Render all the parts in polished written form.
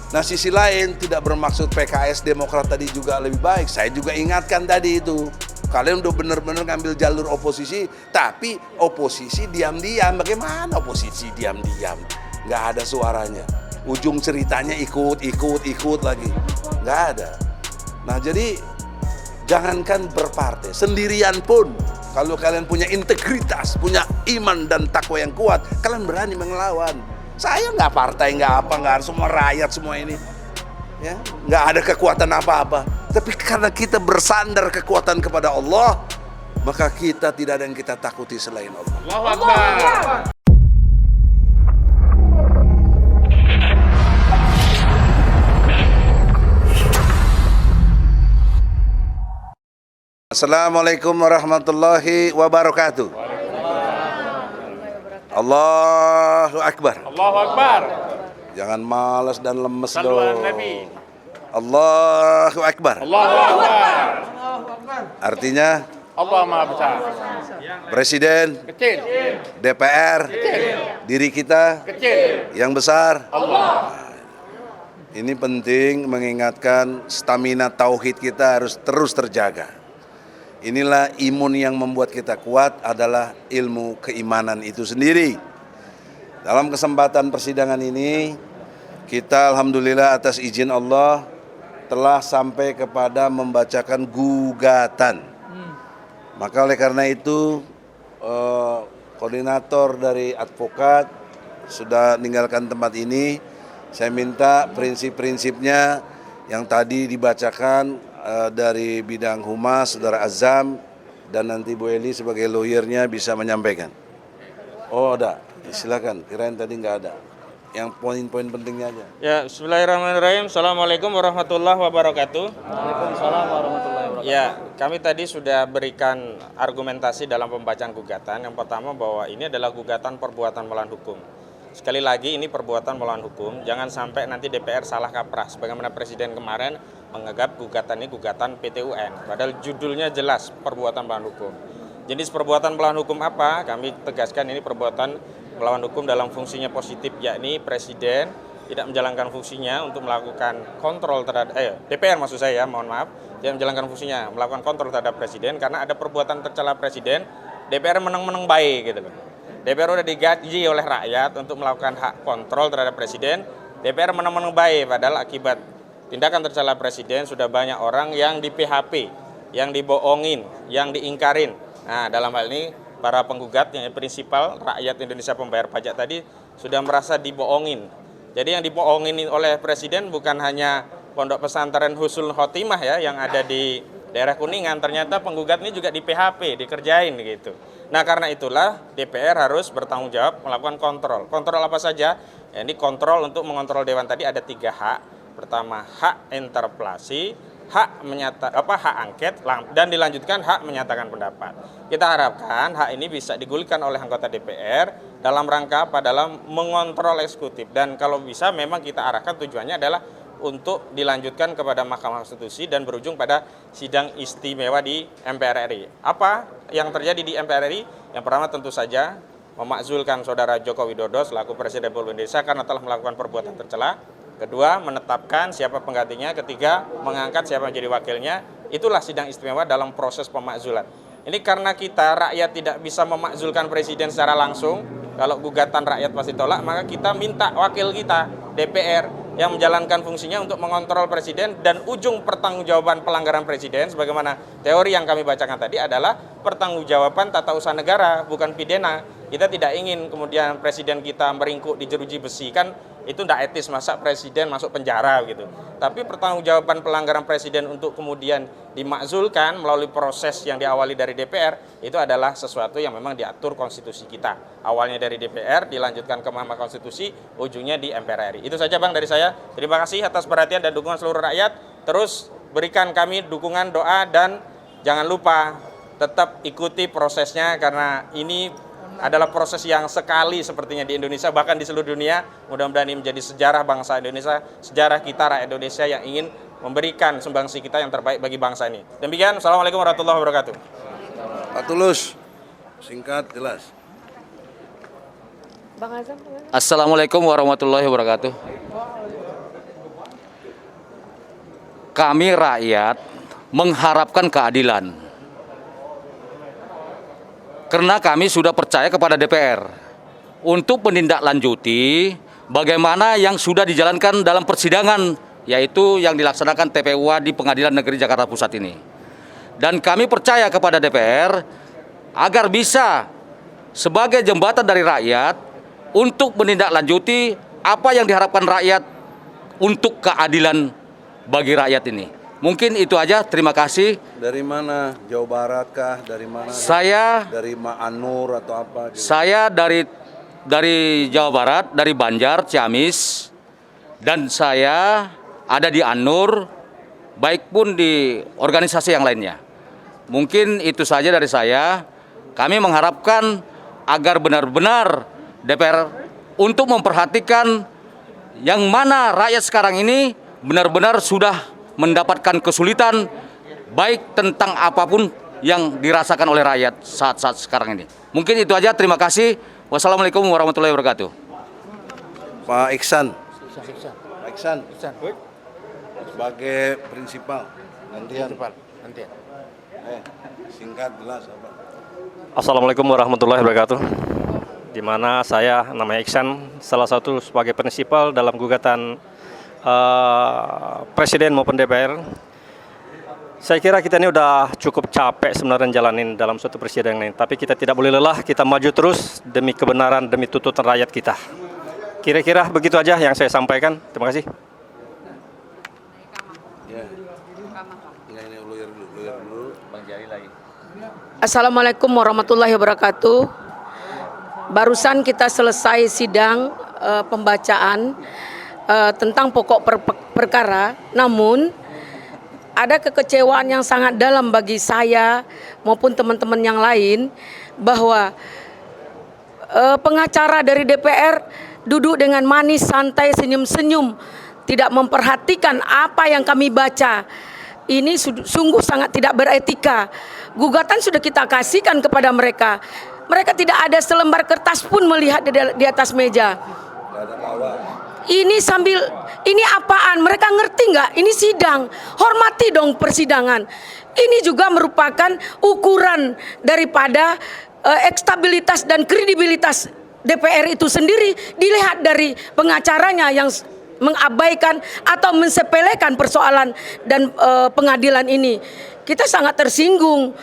Nah sisi lain tidak bermaksud PKS Demokrat tadi juga lebih baik. Saya juga ingatkan tadi itu. Kalian udah bener-bener ngambil jalur oposisi, tapi oposisi diam-diam. Bagaimana oposisi diam-diam? Nggak ada suaranya. Ujung ceritanya ikut lagi. Nggak ada. Nah jadi jangankan berpartai, sendirian pun kalau kalian punya integritas, punya iman dan takwa yang kuat, kalian berani melawan. Saya nggak partai, nggak apa, nggak semua rakyat semua ini, ya nggak ada kekuatan apa-apa. Tapi karena kita bersandar kekuatan kepada Allah, maka kita tidak ada yang kita takuti selain Allah. Allahu Akbar. Assalamualaikum warahmatullahi wabarakatuh. Allahu Akbar. Allahu Akbar. Jangan malas dan lemes Sallu ala dong. Nabi. Allahu Akbar. Allahu Akbar. Artinya Allah Maha Besar. Presiden, Kecil. DPR, diri kita Kecil. yang besar. Allah. Ini penting mengingatkan stamina tauhid kita harus terus terjaga. Inilah imun yang membuat kita kuat adalah ilmu keimanan itu sendiri. Dalam kesempatan persidangan ini, kita alhamdulillah atas izin Allah telah sampai kepada membacakan gugatan. Maka oleh karena itu, koordinator dari advokat sudah meninggalkan tempat ini. Saya minta prinsip-prinsipnya yang tadi dibacakan dari bidang humas, Saudara Azam, dan nanti Bu Eli sebagai lawyernya bisa menyampaikan. Oh ada, silakan. Kirain tadi nggak ada. Yang poin-poin pentingnya aja. Ya, bismillahirrahmanirrahim. Assalamualaikum warahmatullahi wabarakatuh. Waalaikumsalam warahmatullahi wabarakatuh. Ya, kami tadi sudah berikan argumentasi dalam pembacaan gugatan. Yang pertama bahwa ini adalah gugatan perbuatan melawan hukum. Sekali lagi ini perbuatan melawan hukum. Jangan sampai nanti DPR salah kaprah. Sebagaimana Presiden kemarin menganggap gugatan ini gugatan PT UN. Padahal judulnya jelas perbuatan melawan hukum. Jenis perbuatan melawan hukum apa? Kami tegaskan ini perbuatan melawan hukum dalam fungsinya positif, yakni Presiden tidak menjalankan fungsinya untuk melakukan kontrol terhadap DPR maksud saya, mohon maaf, tidak menjalankan fungsinya melakukan kontrol terhadap Presiden karena ada perbuatan tercela Presiden, DPR meneng-meneng baik gitu loh. DPR udah digaji oleh rakyat untuk melakukan hak kontrol terhadap Presiden, DPR meneng-meneng baik, padahal akibat tindakan tercela Presiden sudah banyak orang yang di PHP, yang dibohongin, yang diingkarin. Nah, dalam hal ini para penggugat yang prinsipal rakyat Indonesia pembayar pajak tadi sudah merasa dibohongin. Jadi yang dibohongin oleh Presiden bukan hanya Pondok Pesantren Husnul Khotimah ya yang ada di daerah Kuningan, ternyata penggugat ini juga di PHP, dikerjain gitu. Nah karena itulah DPR harus bertanggung jawab melakukan kontrol. Kontrol apa saja? Ya, ini kontrol untuk mengontrol Dewan tadi ada 3 hak. Pertama hak interpelasi, hak angket, dan dilanjutkan hak menyatakan pendapat. Kita harapkan hak ini bisa digulirkan oleh anggota DPR dalam rangka apa? Dalam mengontrol eksekutif. Dan kalau bisa memang kita arahkan tujuannya adalah untuk dilanjutkan kepada Mahkamah Konstitusi dan berujung pada sidang istimewa di MPR RI. Apa yang terjadi di MPR RI? Yang pertama tentu saja memakzulkan Saudara Joko Widodo selaku Presiden Republik Indonesia karena telah melakukan perbuatan tercela. Kedua, menetapkan siapa penggantinya. Ketiga, mengangkat siapa menjadi wakilnya. Itulah sidang istimewa dalam proses pemakzulan. Ini karena kita rakyat tidak bisa memakzulkan Presiden secara langsung. Kalau gugatan rakyat pasti tolak, maka kita minta wakil kita, DPR, yang menjalankan fungsinya untuk mengontrol Presiden dan ujung pertanggungjawaban pelanggaran Presiden sebagaimana teori yang kami bacakan tadi adalah pertanggungjawaban tata usaha negara, bukan pidana. Kita tidak ingin kemudian Presiden kita meringkuk di jeruji besi, kan itu tidak etis, masa Presiden masuk penjara gitu. Tapi pertanggungjawaban pelanggaran Presiden untuk kemudian dimakzulkan melalui proses yang diawali dari DPR itu adalah sesuatu yang memang diatur konstitusi kita. Awalnya dari DPR, dilanjutkan ke Mahkamah Konstitusi, ujungnya di MPR RI. Itu saja Bang dari saya. Terima kasih atas perhatian dan dukungan seluruh rakyat. Terus berikan kami dukungan, doa, dan jangan lupa tetap ikuti prosesnya karena ini adalah proses yang sekali sepertinya di Indonesia, bahkan di seluruh dunia. Mudah-mudahan ini menjadi sejarah bangsa Indonesia, sejarah kita rakyat Indonesia yang ingin memberikan sumbangsi kita yang terbaik bagi bangsa ini. Demikian, Assalamualaikum warahmatullahi wabarakatuh. Pak Tulus, singkat, jelas. Assalamualaikum warahmatullahi wabarakatuh. kami rakyat mengharapkan keadilan. Karena kami sudah percaya kepada DPR untuk menindaklanjuti bagaimana yang sudah dijalankan dalam persidangan, yaitu yang dilaksanakan TPUA di Pengadilan Negeri Jakarta Pusat ini. Dan kami percaya kepada DPR agar bisa sebagai jembatan dari rakyat untuk menindaklanjuti apa yang diharapkan rakyat untuk keadilan bagi rakyat ini. Mungkin itu aja, terima kasih. Dari mana? Jawa Barat kah? Dari mana? Saya Dari Ma'anur atau apa? Saya dari Jawa Barat, dari Banjar, Ciamis, dan saya ada di Anur, baik pun di organisasi yang lainnya. Mungkin itu saja dari saya. Kami mengharapkan agar benar-benar DPR untuk memperhatikan yang mana rakyat sekarang ini benar-benar sudah mendapatkan kesulitan, baik tentang apapun yang dirasakan oleh rakyat saat-saat sekarang ini. Mungkin itu aja, terima kasih. Wassalamualaikum warahmatullahi wabarakatuh. Pak Iksan. Pak Iksan. Sebagai prinsipal. Gantian. Singkat jelas apa? Assalamualaikum warahmatullahi wabarakatuh. Di mana saya namanya Iksan, salah satu sebagai prinsipal dalam gugatan Presiden maupun DPR. Saya kira kita ini udah cukup capek sebenarnya jalanin dalam suatu persidangan ini. Tapi kita tidak boleh lelah, kita maju terus demi kebenaran, demi tuntutan rakyat kita. Kira-kira begitu aja yang saya sampaikan. Terima kasih. Assalamualaikum warahmatullahi wabarakatuh. Barusan kita selesai sidang pembacaan tentang pokok perkara, namun ada kekecewaan yang sangat dalam bagi saya maupun teman-teman yang lain bahwa pengacara dari DPR duduk dengan manis, santai, senyum-senyum, tidak memperhatikan apa yang kami baca. Ini sungguh sangat tidak beretika. Gugatan sudah kita kasihkan kepada mereka. Mereka tidak ada selembar kertas pun melihat di atas meja. Ini apaan? Mereka ngerti nggak? Ini sidang. Hormati dong persidangan. Ini juga merupakan ukuran daripada ekstabilitas dan kredibilitas DPR itu sendiri, dilihat dari pengacaranya yang mengabaikan atau mensepelekan persoalan dan pengadilan ini. Kita sangat tersinggung.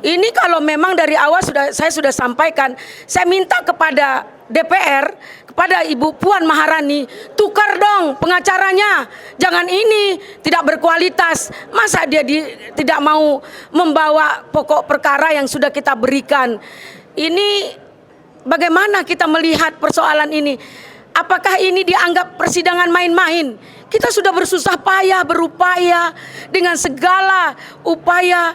Ini kalau memang dari awal saya sudah sampaikan, saya minta kepada DPR, kepada Ibu Puan Maharani, tukar dong pengacaranya. Jangan ini tidak berkualitas. Masa dia tidak mau membawa pokok perkara yang sudah kita berikan. Ini bagaimana kita melihat persoalan ini? Apakah ini dianggap persidangan main-main? Kita sudah bersusah payah, berupaya dengan segala upaya,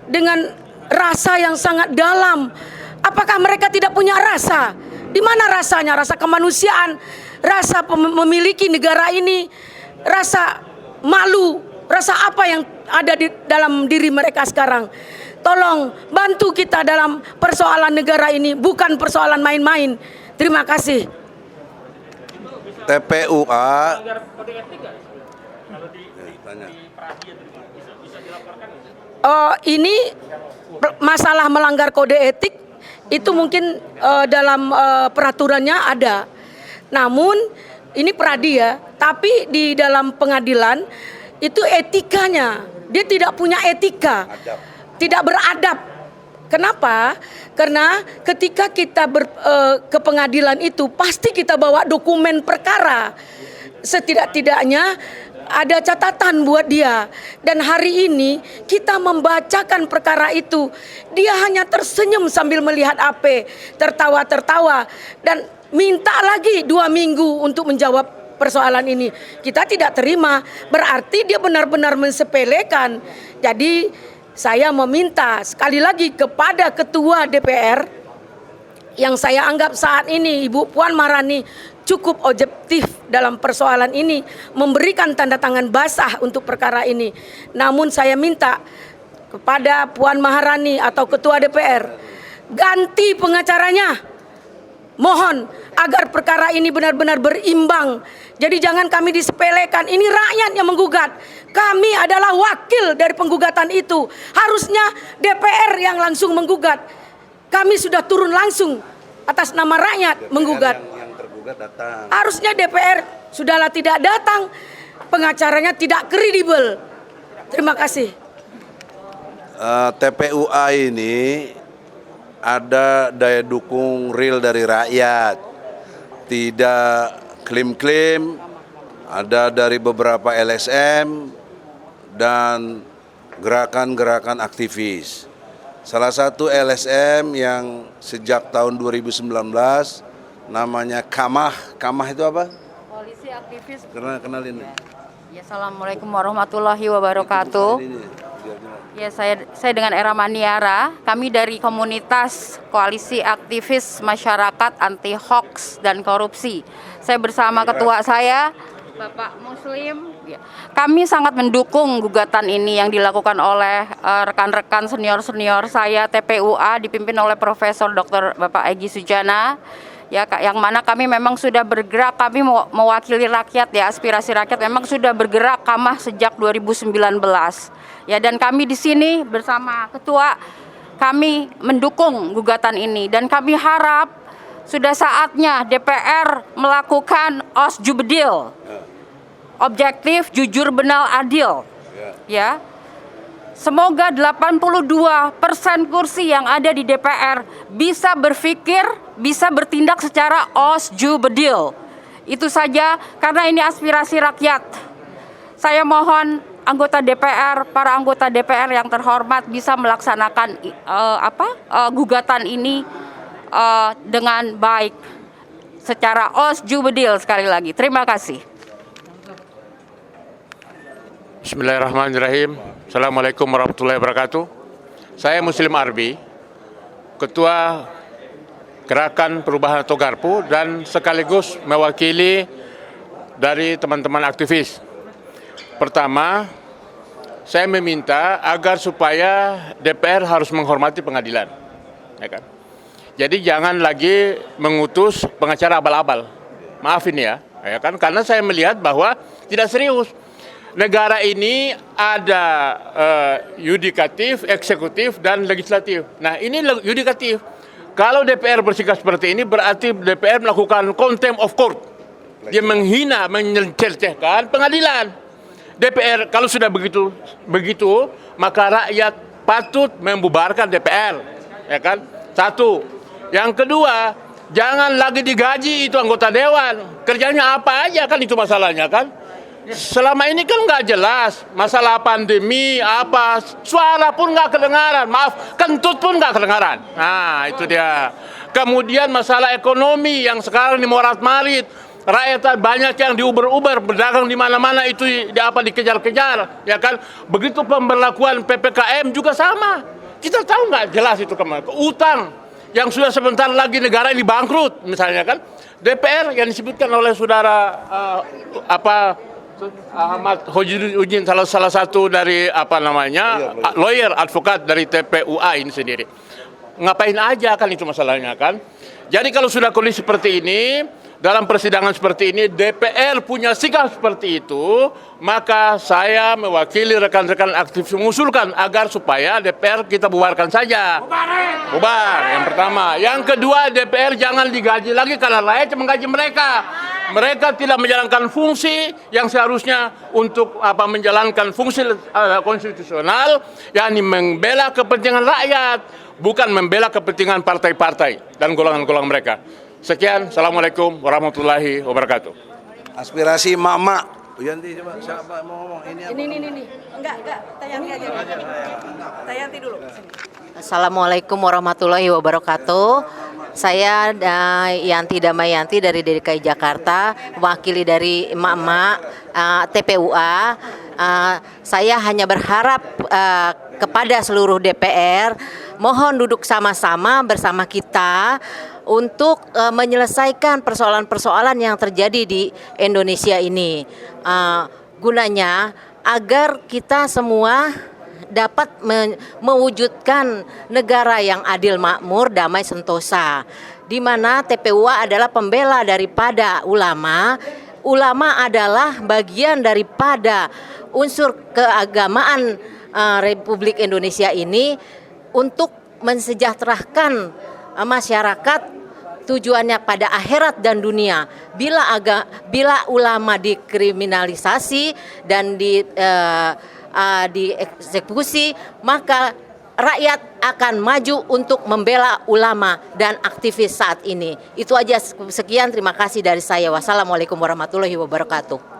dengan rasa yang sangat dalam. Apakah mereka tidak punya rasa? Di mana rasanya? Rasa kemanusiaan, rasa memiliki negara ini, rasa malu, rasa apa yang ada di dalam diri mereka sekarang. Tolong bantu kita dalam persoalan negara ini, bukan persoalan main-main. Terima kasih. TPUA. Ini masalah melanggar kode etik itu mungkin dalam peraturannya ada. Namun ini pradi ya, tapi di dalam pengadilan itu etikanya dia tidak punya etika, tidak beradab. Kenapa? Karena ketika kita ke pengadilan itu pasti kita bawa dokumen perkara. Setidak-tidaknya ada catatan buat dia. Dan hari ini kita membacakan perkara itu. Dia hanya tersenyum sambil melihat AP, tertawa-tertawa dan minta lagi 2 minggu untuk menjawab persoalan ini. Kita tidak terima, berarti dia benar-benar mensepelekan. Jadi saya meminta sekali lagi kepada Ketua DPR yang saya anggap saat ini Ibu Puan Maharani cukup objektif dalam persoalan ini, memberikan tanda tangan basah untuk perkara ini. Namun saya minta kepada Puan Maharani atau Ketua DPR, ganti pengacaranya. Mohon agar perkara ini benar-benar berimbang Jadi jangan kami disepelekan, ini rakyat yang menggugat. Kami adalah wakil dari penggugatan itu. Harusnya DPR yang langsung menggugat. Kami sudah turun langsung atas nama rakyat menggugat. Yang tergugat datang. Harusnya DPR sudahlah tidak datang. Pengacaranya tidak kredibel. Terima kasih. TPUA ini ada daya dukung real dari rakyat, tidak klaim-klaim, ada dari beberapa LSM dan gerakan-gerakan aktivis. Salah satu LSM yang sejak tahun 2019 namanya Kamah itu apa? Koalisi Aktivis. Kenalin. Ya, Assalamualaikum warahmatullahi wabarakatuh. Ya, saya dengan Era Maniara. Kami dari komunitas Koalisi Aktivis Masyarakat Anti Hoax dan Korupsi. Saya bersama ketua saya, Bapak Muslim. Ya. Kami sangat mendukung gugatan ini yang dilakukan oleh rekan-rekan senior-senior saya TPUA dipimpin oleh Profesor Dr. Bapak Egy Sujana. Ya, yang mana kami memang sudah bergerak, kami mewakili rakyat ya, aspirasi rakyat memang sudah bergerak Kamah sejak 2019. Ya, dan kami di sini bersama ketua kami mendukung gugatan ini dan kami harap sudah saatnya DPR melakukan Osjubdil. Objektif, jujur, benar, adil. Ya. Semoga 82% kursi yang ada di DPR bisa berpikir, bisa bertindak secara Osjubdil. Itu saja karena ini aspirasi rakyat. Saya mohon anggota DPR, para anggota DPR yang terhormat bisa melaksanakan gugatan ini dengan baik secara Osjubdil sekali lagi. Terima kasih. Bismillahirrahmanirrahim. Assalamualaikum warahmatullahi wabarakatuh. Saya Muslim Arbi, Ketua Gerakan Perubahan atau Garpu dan sekaligus mewakili dari teman-teman aktivis. Pertama, saya meminta agar supaya DPR harus menghormati pengadilan. Ya kan? Jadi jangan lagi mengutus pengacara abal-abal. Maafin ya kan? Karena saya melihat bahwa tidak serius. Negara ini ada yudikatif, eksekutif, dan legislatif. Nah, ini yudikatif. Kalau DPR bersikap seperti ini, berarti DPR melakukan contempt of court. Dia menghina, mencelecehkan pengadilan. DPR kalau sudah begitu, maka rakyat patut membubarkan DPR. Ya kan? Satu. Yang kedua, jangan lagi digaji itu anggota dewan. Kerjanya apa aja kan itu masalahnya kan? Selama ini kan nggak jelas masalah pandemi apa, suara pun nggak kedengaran, maaf, kentut pun nggak kedengaran. Nah itu dia. Kemudian masalah ekonomi yang sekarang di morat-marit, rakyat banyak yang diuber-uber, berdagang di mana-mana itu dikejar-kejar, ya kan? Begitu pemberlakuan PPKM juga sama. Kita tahu nggak jelas itu kemana? Utang yang sudah sebentar lagi negara ini bangkrut, misalnya kan? DPR yang disebutkan oleh saudara Ahmad Hojudin salah satu dari lawyer advokat dari TPUA ini sendiri. Ngapain aja kan itu masalahnya kan? Jadi kalau sudah kondisi seperti ini, dalam persidangan seperti ini DPR punya sikap seperti itu, maka saya mewakili rekan-rekan aktivis mengusulkan agar supaya DPR kita bubarkan saja. Bubar yang pertama. Yang kedua, DPR jangan digaji lagi karena rakyat menggaji mereka. Mereka tidak menjalankan fungsi yang seharusnya untuk menjalankan fungsi konstitusional, yakni membela kepentingan rakyat, bukan membela kepentingan partai-partai dan golongan-golongan mereka. Sekian, Assalamualaikum warahmatullahi wabarakatuh. Aspirasi mak-mak. Yanti coba siapa mau ngomong ini apa? Ini. Enggak, Tayanti aja. Tayanti dulu. Assalamualaikum warahmatullahi wabarakatuh. Saya Yanti Damayanti dari DKI Jakarta, wakili dari emak-emak TPUA. Saya hanya berharap kepada seluruh DPR, mohon duduk sama-sama bersama kita untuk menyelesaikan persoalan-persoalan yang terjadi di Indonesia ini. Gunanya agar kita semua dapat mewujudkan negara yang adil, makmur, damai, sentosa, di mana TPUA adalah pembela daripada ulama ulama adalah bagian daripada unsur keagamaan Republik Indonesia ini untuk mensejahterakan masyarakat, tujuannya pada akhirat dan dunia. Bila ulama dikriminalisasi dan dieksekusi, maka rakyat akan maju untuk membela ulama dan aktivis saat ini. Itu aja, sekian, terima kasih dari saya. Wassalamualaikum warahmatullahi wabarakatuh.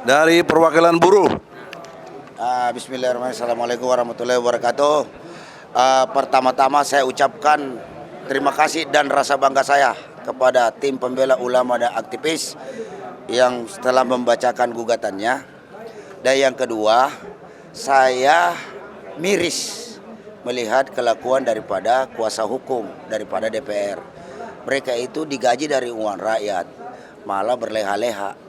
Dari perwakilan buruh. Bismillahirrahmanirrahim. Assalamualaikum warahmatullahi wabarakatuh. Pertama-tama saya ucapkan terima kasih dan rasa bangga saya kepada tim pembela ulama dan aktivis yang telah membacakan gugatannya. Dan yang kedua, saya miris melihat kelakuan daripada kuasa hukum, daripada DPR. Mereka itu digaji dari uang rakyat, malah berleha-leha.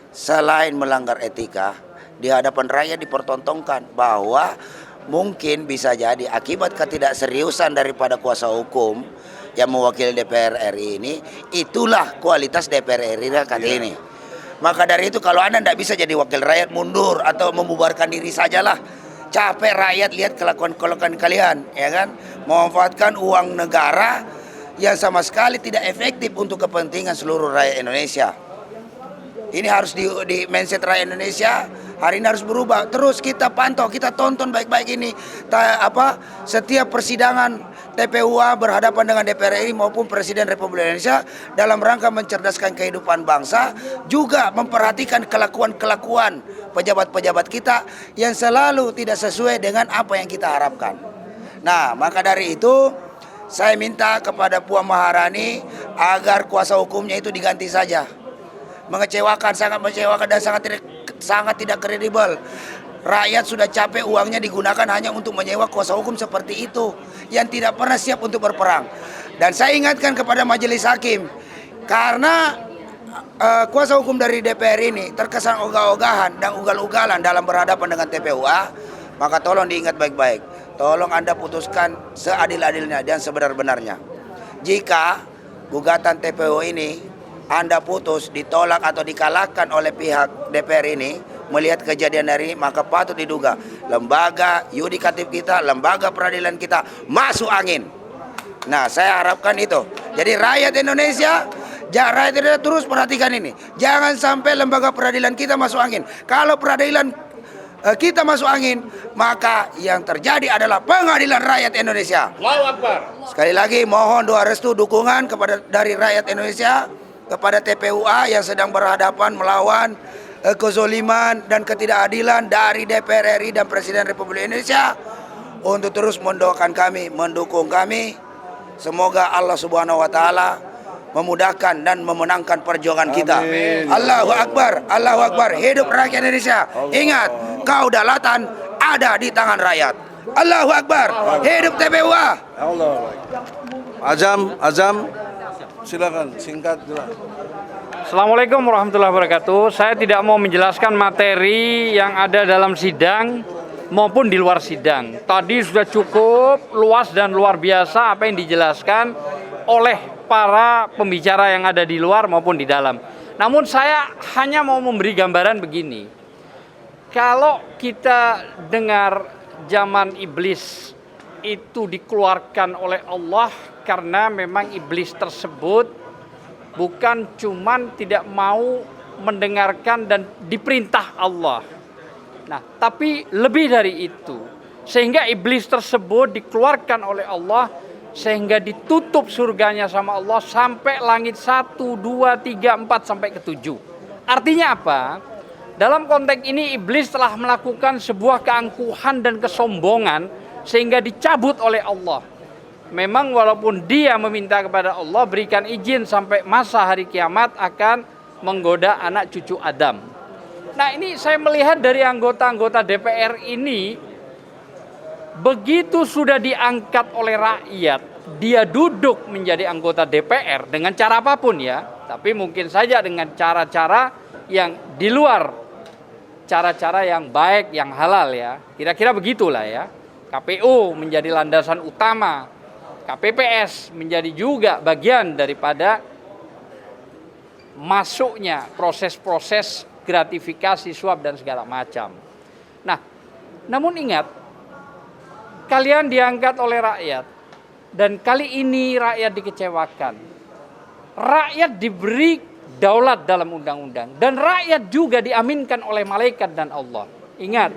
Selain melanggar etika, di hadapan rakyat dipertontonkan bahwa mungkin bisa jadi akibat ketidakseriusan daripada kuasa hukum yang mewakili DPR RI ini, itulah kualitas DPR RI kali ini. Maka dari itu kalau Anda tidak bisa jadi wakil rakyat, mundur atau membubarkan diri sajalah. Capek rakyat lihat kelakuan-kelakuan kalian, ya kan? Memanfaatkan uang negara yang sama sekali tidak efektif untuk kepentingan seluruh rakyat Indonesia. Ini harus di mindset rakyat Indonesia hari ini harus berubah. Terus kita pantau, kita tonton baik-baik ini. Setiap persidangan TPUA berhadapan dengan DPR RI maupun Presiden Republik Indonesia dalam rangka mencerdaskan kehidupan bangsa, juga memperhatikan kelakuan-kelakuan pejabat-pejabat kita yang selalu tidak sesuai dengan apa yang kita harapkan. Nah, maka dari itu saya minta kepada Puan Maharani agar kuasa hukumnya itu diganti saja. Mengecewakan, sangat mengecewakan dan sangat tidak kredibel. Rakyat sudah capek uangnya digunakan hanya untuk menyewa kuasa hukum seperti itu yang tidak pernah siap untuk berperang. Dan saya ingatkan kepada majelis hakim, karena kuasa hukum dari DPR ini terkesan ogah-ogahan dan ugal-ugalan dalam berhadapan dengan TPUA, maka tolong diingat baik-baik. Tolong Anda putuskan seadil-adilnya dan sebenar-benarnya. Jika gugatan TPU ini Anda putus, ditolak atau dikalahkan oleh pihak DPR ini, melihat kejadian hari ini, maka patut diduga lembaga yudikatif kita, lembaga peradilan kita masuk angin. Nah, saya harapkan itu. Jadi rakyat Indonesia terus perhatikan ini. Jangan sampai lembaga peradilan kita masuk angin. Kalau peradilan kita masuk angin, maka yang terjadi adalah pengadilan rakyat Indonesia. Allahu Akbar. Sekali lagi mohon doa restu dukungan dari rakyat Indonesia kepada TPUA yang sedang berhadapan melawan kezoliman dan ketidakadilan dari DPR RI dan Presiden Republik Indonesia, untuk terus mendoakan kami, mendukung kami. Semoga Allah Subhanahu wa taala memudahkan dan memenangkan perjuangan kita. Amin. Allahu Akbar, Allahu Akbar. Hidup rakyat Indonesia. Ingat, kedaulatan ada di tangan rakyat. Allahu Akbar. Hidup TPUA. Azam, silakan singkat jelas. Assalamualaikum warahmatullahi wabarakatuh. Saya tidak mau menjelaskan materi yang ada dalam sidang maupun di luar sidang. Tadi sudah cukup luas dan luar biasa apa yang dijelaskan oleh para pembicara yang ada di luar maupun di dalam. Namun saya hanya mau memberi gambaran begini. Kalau kita dengar zaman iblis itu dikeluarkan oleh Allah karena memang iblis tersebut bukan cuman tidak mau mendengarkan dan diperintah Allah. Nah, tapi lebih dari itu. Sehingga iblis tersebut dikeluarkan oleh Allah, sehingga ditutup surganya sama Allah sampai langit 1, 2, 3, 4 sampai ke 7. Artinya apa? Dalam konteks ini iblis telah melakukan sebuah keangkuhan dan kesombongan sehingga dicabut oleh Allah. Memang walaupun dia meminta kepada Allah berikan izin sampai masa hari kiamat akan menggoda anak cucu Adam. Nah, ini saya melihat dari anggota-anggota DPR ini, begitu sudah diangkat oleh rakyat, dia duduk menjadi anggota DPR dengan cara apapun ya, tapi mungkin saja dengan cara-cara yang di luar cara-cara yang baik, yang halal ya. Kira-kira begitulah ya. KPU menjadi landasan utama KPPS menjadi juga bagian daripada masuknya proses-proses gratifikasi, suap dan segala macam. Nah, namun ingat, kalian diangkat oleh rakyat dan kali ini rakyat dikecewakan. Rakyat diberi daulat dalam undang-undang dan rakyat juga diaminkan oleh malaikat dan Allah. Ingat,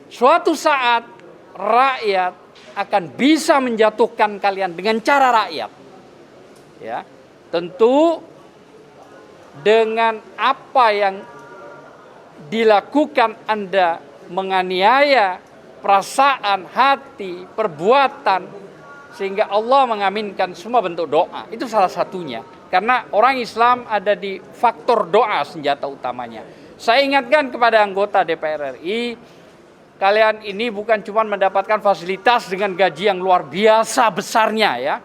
suatu saat rakyat akan bisa menjatuhkan kalian dengan cara rakyat. Ya, tentu dengan apa yang dilakukan Anda menganiaya perasaan, hati, perbuatan, sehingga Allah mengaminkan semua bentuk doa. Itu salah satunya. Karena orang Islam ada di faktor doa senjata utamanya. Saya ingatkan kepada anggota DPR RI, kalian ini bukan cuma mendapatkan fasilitas dengan gaji yang luar biasa besarnya ya.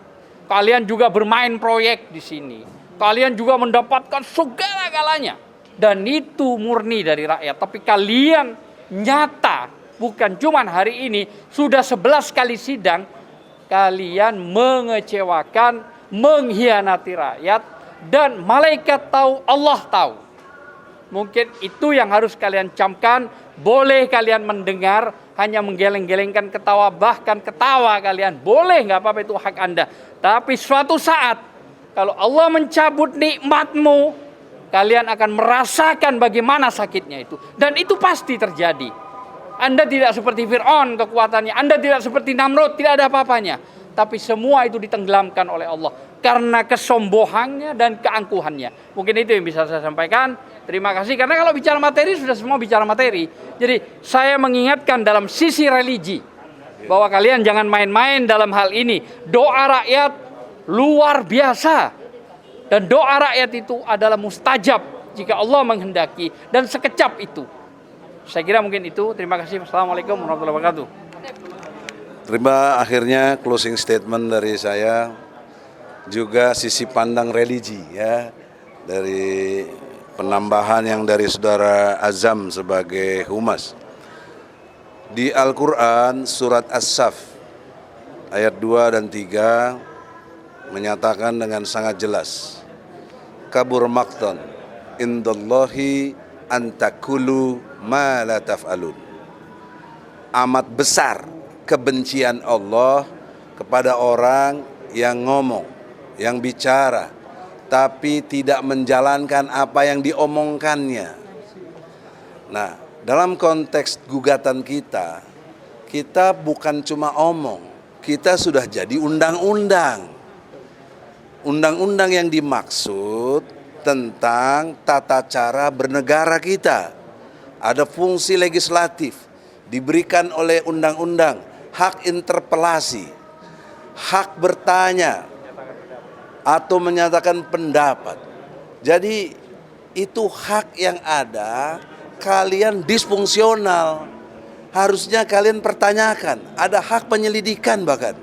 Kalian juga bermain proyek di sini. Kalian juga mendapatkan segala-galanya. Dan itu murni dari rakyat. Tapi kalian nyata, bukan cuma hari ini, sudah 11 kali sidang, kalian mengecewakan, mengkhianati rakyat, dan malaikat tahu, Allah tahu. Mungkin itu yang harus kalian camkan. Boleh kalian mendengar, hanya menggeleng-gelengkan ketawa, bahkan ketawa kalian. Boleh, nggak apa-apa, itu hak Anda. Tapi suatu saat, kalau Allah mencabut nikmatmu, kalian akan merasakan bagaimana sakitnya itu. Dan itu pasti terjadi. Anda tidak seperti Fir'aun kekuatannya. Anda tidak seperti Namrud, tidak ada apa-apanya. Tapi semua itu ditenggelamkan oleh Allah. Karena kesombongannya dan keangkuhannya. Mungkin itu yang bisa saya sampaikan. Terima kasih. Karena kalau bicara materi, sudah semua bicara materi. Jadi saya mengingatkan dalam sisi religi. Bahwa kalian jangan main-main dalam hal ini. Doa rakyat luar biasa. Dan doa rakyat itu adalah mustajab jika Allah menghendaki. Dan sekejap itu. Saya kira mungkin itu. Terima kasih. Assalamualaikum warahmatullahi wabarakatuh. Terima akhirnya closing statement dari saya, juga sisi pandang religi ya, dari penambahan yang dari saudara Azam sebagai humas. Di Al-Quran surat As-Saff ayat 2 dan 3 menyatakan dengan sangat jelas, kabur maqtan indallahi antakulu ma la taf'alun. Amat besar kebencian Allah kepada orang yang ngomong, yang bicara, tapi tidak menjalankan apa yang diomongkannya. Nah, dalam konteks gugatan kita bukan cuma omong, kita sudah jadi undang-undang. Undang-undang yang dimaksud tentang tata cara bernegara kita. Ada fungsi legislatif, diberikan oleh undang-undang, hak interpelasi, hak bertanya, atau menyatakan pendapat. Jadi itu hak yang ada, kalian disfungsional. Harusnya kalian pertanyakan, ada hak penyelidikan bahkan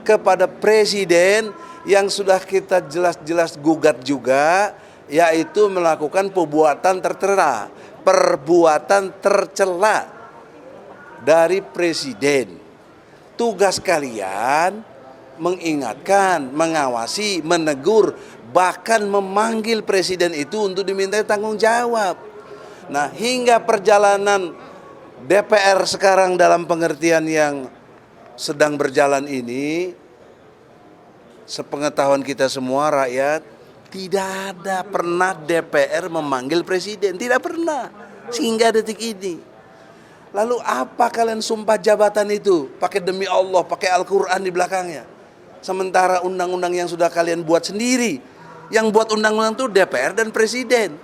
kepada presiden yang sudah kita jelas-jelas gugat juga, yaitu melakukan perbuatan tercela dari presiden. Tugas kalian mengingatkan, mengawasi, menegur, bahkan memanggil presiden itu untuk dimintai tanggung jawab. Nah, hingga perjalanan DPR sekarang dalam pengertian yang sedang berjalan ini, sepengetahuan kita semua rakyat, tidak ada pernah DPR memanggil presiden, tidak pernah sehingga detik ini. Lalu apa kalian sumpah jabatan itu? Pakai demi Allah, pakai Al-Quran di belakangnya. Sementara undang-undang yang sudah kalian buat sendiri, yang buat undang-undang itu DPR dan presiden,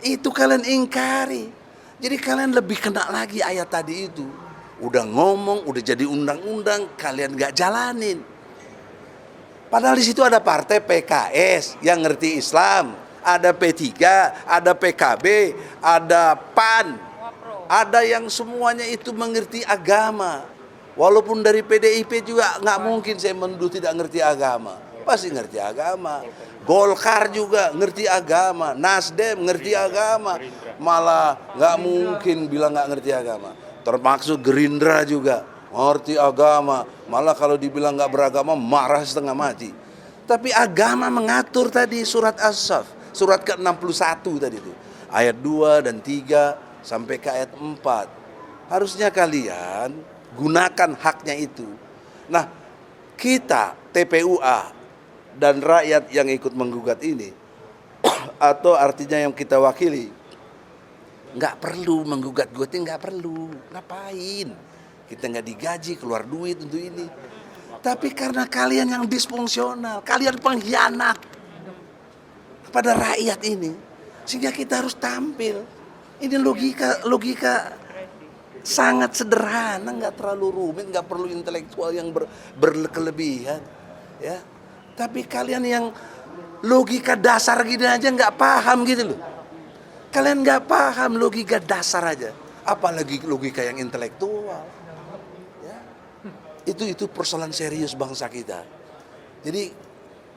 itu kalian ingkari. Jadi kalian lebih kena lagi ayat tadi itu. Udah ngomong, udah jadi undang-undang, kalian gak jalanin. Padahal di situ ada partai PKS yang ngerti Islam, ada P3, ada PKB, ada PAN. Ada yang semuanya itu mengerti agama. Walaupun dari PDIP juga nggak mungkin saya menuduh tidak ngerti agama. Pasti ngerti agama. Golkar juga ngerti agama. Nasdem ngerti agama. Malah nggak mungkin bilang nggak ngerti agama. Termasuk Gerindra juga ngerti agama. Malah kalau dibilang nggak beragama, marah setengah mati. Tapi agama mengatur tadi surat As-Saff, surat ke-61 tadi itu. Ayat 2 dan 3 sampai ke ayat 4. Harusnya kalian gunakan haknya itu. Nah, kita TPUA dan rakyat yang ikut menggugat ini, atau artinya yang kita wakili, nggak perlu menggugat-gugatin, nggak perlu. Ngapain? Kita nggak digaji, keluar duit untuk ini. Tapi karena kalian yang disfungsional, kalian pengkhianat kepada rakyat ini, sehingga kita harus tampil. Ini logika sangat sederhana, nggak terlalu rumit, nggak perlu intelektual yang berkelebihan, ya. Tapi kalian yang logika dasar gini aja nggak paham gitu loh. Kalian nggak paham logika dasar aja, apalagi logika yang intelektual. Ya. Itu persoalan serius bangsa kita. Jadi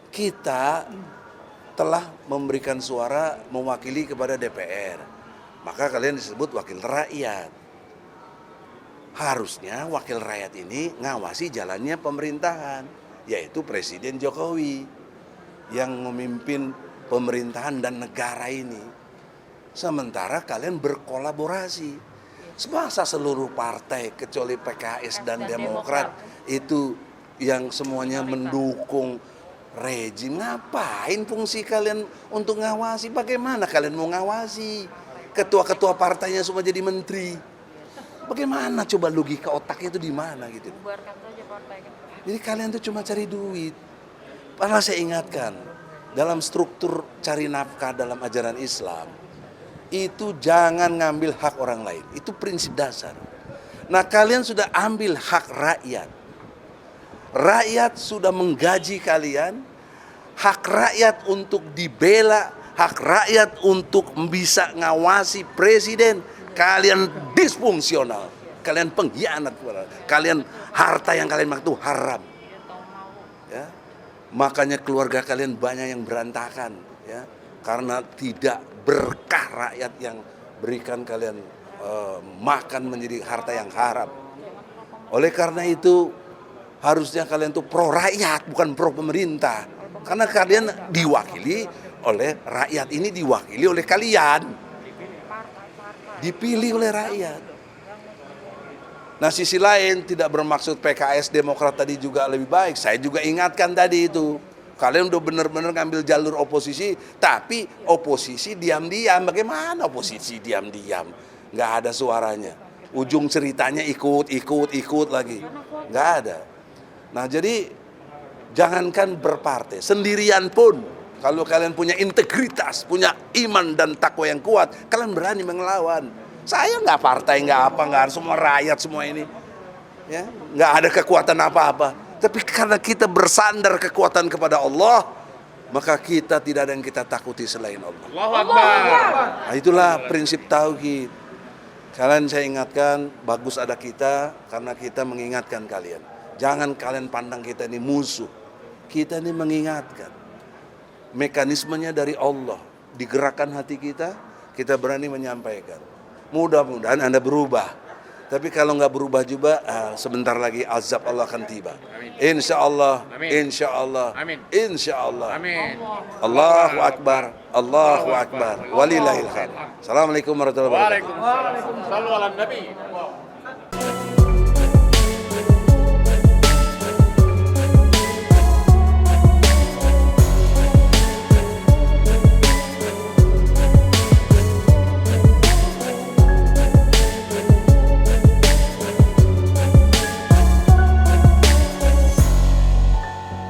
kita telah memberikan suara mewakili kepada DPR. Maka kalian disebut wakil rakyat. Harusnya wakil rakyat ini ngawasi jalannya pemerintahan, yaitu Presiden Jokowi yang memimpin pemerintahan dan negara ini. Sementara kalian berkolaborasi. Semasa seluruh partai kecuali PKS dan Demokrat itu yang semuanya mendukung rejim, ngapain fungsi kalian untuk ngawasi? Bagaimana kalian mau ngawasi? Ketua-ketua partainya semua jadi menteri. Bagaimana coba logika otaknya itu di mana gitu? Jadi kalian tuh cuma cari duit. Padahal saya ingatkan, dalam struktur cari nafkah dalam ajaran Islam, itu jangan ngambil hak orang lain. Itu prinsip dasar. Nah, kalian sudah ambil hak rakyat. Rakyat sudah menggaji kalian. Hak rakyat untuk dibela, hak rakyat untuk bisa ngawasi presiden. Kalian disfungsional. Kalian pengkhianat. Kalian harta yang kalian makan itu haram. Ya. Makanya keluarga kalian banyak yang berantakan, ya. Karena tidak berkah rakyat yang berikan kalian makan menjadi harta yang haram. Oleh karena itu harusnya kalian tuh pro rakyat, bukan pro pemerintah. Karena kalian diwakili oleh rakyat, ini diwakili oleh kalian, dipilih oleh rakyat. Nah, sisi lain tidak bermaksud PKS Demokrat tadi juga lebih baik. Saya juga ingatkan tadi itu. Kalian udah benar-benar ngambil jalur oposisi, tapi oposisi diam-diam. Bagaimana oposisi diam-diam? Nggak ada suaranya. Ujung ceritanya ikut lagi. Nggak ada. Nah, jadi jangankan berpartai, sendirian pun kalau kalian punya integritas, punya iman dan takwa yang kuat, kalian berani melawan. Saya nggak partai, nggak semua rakyat semua ini, ya, nggak ada kekuatan apa-apa. Tapi karena kita bersandar kekuatan kepada Allah, maka kita tidak ada yang kita takuti selain Allah. Allahu Akbar. Nah, itulah prinsip tauhid. Kalian saya ingatkan, bagus ada kita karena kita mengingatkan kalian. Jangan kalian pandang kita ini musuh. Kita ini mengingatkan. Mekanismenya dari Allah. Digerakkan hati kita berani menyampaikan. Mudah-mudahan Anda berubah. Tapi kalau nggak berubah juga, sebentar lagi azab Allah akan tiba. Insya Allah, insya Allah, insya Allah. Allahu Akbar, Allahu Akbar. Walillahil hamd. Assalamualaikum warahmatullahi wabarakatuh. Waalaikumsalam. Sallu ala Nabi.